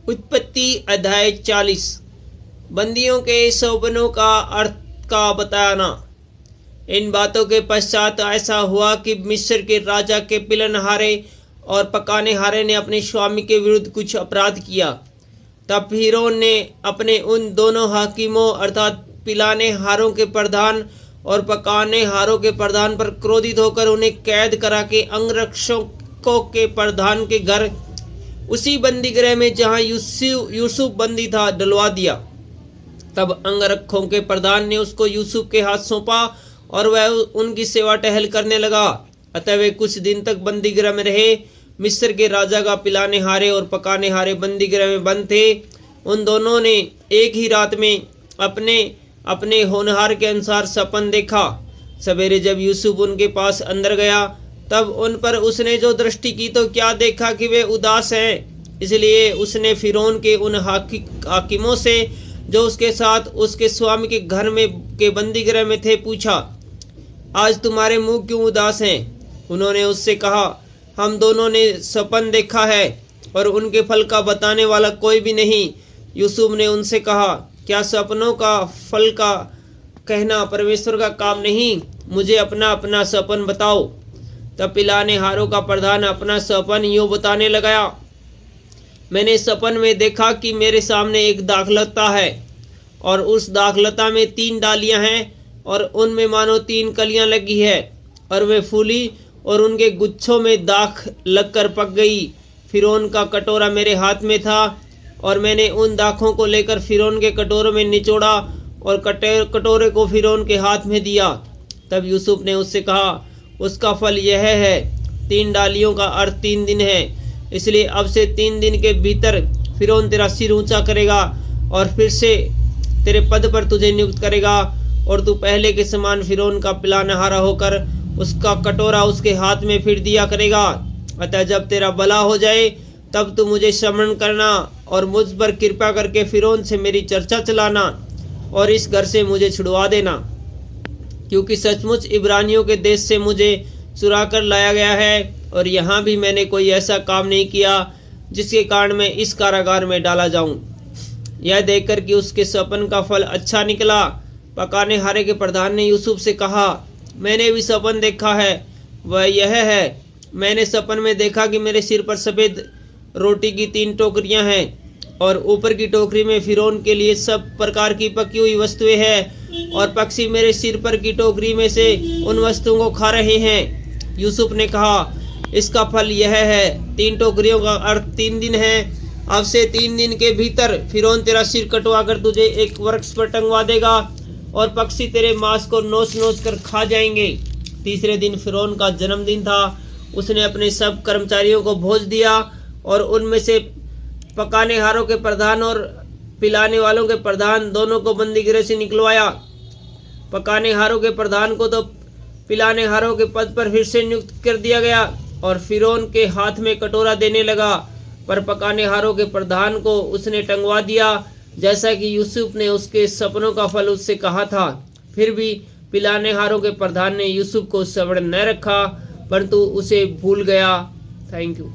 उत्पत्ति अध्याय 40। बंदियों के सौपनों का अर्थ का बताना। इन बातों के पश्चात ऐसा हुआ कि मिस्र के राजा के पिलनहारे और पकानेहारे ने अपने स्वामी के विरुद्ध कुछ अपराध किया। तब फिरौन ने अपने उन दोनों हाकिमों अर्थात पिलानेहारों के प्रधान और पकानेहारों के प्रधान पर क्रोधित होकर उन्हें कैद करा के अंगरक्षकों के प्रधान के घर उसी बंदी गृह में जहां यूसुफ बंदी था डलवा दिया। तब अंगरक्षकों के प्रधान ने उसको यूसुफ के हाथ सौंपा और वह उनकी सेवा टहल करने लगा। अतः वे कुछ दिन तक बंदी गृह में रहे। मिस्र के राजा का पिलानेहारे और पकानेहारे बंदी गृह में बंद थे। उन दोनों ने एक ही रात में अपने अपने होनहार के अनुसार सपन देखा। सवेरे जब यूसुफ उनके पास अंदर गया तब उन पर उसने जो दृष्टि की तो क्या देखा कि वे उदास हैं। इसलिए उसने फिरौन के उन हाकिमों से जो उसके साथ उसके स्वामी के घर में के बंदी गृह में थे पूछा, आज तुम्हारे मुंह क्यों उदास हैं? उन्होंने उससे कहा, हम दोनों ने सपन देखा है और उनके फल का बताने वाला कोई भी नहीं। यूसुफ ने उनसे कहा, क्या सपनों का फल का कहना परमेश्वर का काम नहीं? मुझे अपना अपना सपन बताओ। तब पिलानेहारों का प्रधान अपना सपन यूं बताने लगा, मैंने सपन में देखा कि मेरे सामने एक दाखलता है और उस दाखलता में 3 डालियां हैं और उनमें मानो 3 कलियां लगी है और वे फूली और उनके गुच्छों में दाख लगकर पक गई। फिरौन का कटोरा मेरे हाथ में था और मैंने उन दाखों को लेकर फिरौन के कटोरे में निचोड़ा और कटोरे को फिरौन के हाथ में दिया। तब यूसुफ ने उससे कहा, उसका फल यह है, 3 डालियों का अर्थ 3 दिन है। इसलिए अब से 3 दिन के भीतर फिरौन तेरा सिर ऊंचा करेगा और फिर से तेरे पद पर तुझे नियुक्त करेगा और तू पहले के समान फिरौन का पिलानेहारा होकर उसका कटोरा उसके हाथ में फिर दिया करेगा। अतः जब तेरा भला हो जाए तब तू मुझे स्मरण करना और मुझ पर कृपा करके फिरौन से मेरी चर्चा चलाना और इस घर से मुझे छुड़वा देना, क्योंकि सचमुच इब्रानियों के देश से मुझे चुरा कर लाया गया है और यहाँ भी मैंने कोई ऐसा काम नहीं किया जिसके कारण मैं इस कारागार में डाला जाऊं। यह देखकर कि उसके सपन का फल अच्छा निकला, पकानेहारे के प्रधान ने यूसुफ से कहा, मैंने भी सपन देखा है, वह यह है, मैंने सपन में देखा कि मेरे सिर पर सफ़ेद रोटी की 3 टोकरियां हैं और ऊपर की टोकरी में फिरौन के लिए सब प्रकार की पकी हुई वस्तुएं हैं और पक्षी मेरे सिर पर की टोकरी में से उन वस्तुओं को खा रहे हैं। यूसुफ ने कहा, इसका फल यह है, 3 टोकरियों का अर्थ 3 दिन है। अब से 3 दिन के भीतर फिरौन तेरा सिर कटवा कर तुझे एक वृक्ष पर टंगवा देगा और पक्षी तेरे मांस को नोच नोच कर खा जाएंगे। तीसरे दिन फिरौन का जन्मदिन था। उसने अपने सब कर्मचारियों को भोज दिया और उनमें से पकानेहारों के प्रधान और पिलाने वालों के प्रधान दोनों को बंदी गृह से निकलवाया। पकानेहारों के प्रधान को तो पिलानेहारों के पद पर फिर से नियुक्त कर दिया गया और फिरौन के हाथ में कटोरा देने लगा, पर पकानेहारों के प्रधान को उसने टंगवा दिया, जैसा कि यूसुफ ने उसके सपनों का फल उससे कहा था। फिर भी पिलानेहारों के प्रधान ने यूसुफ को स्मरण न रखा, परंतु उसे भूल गया। Thank you.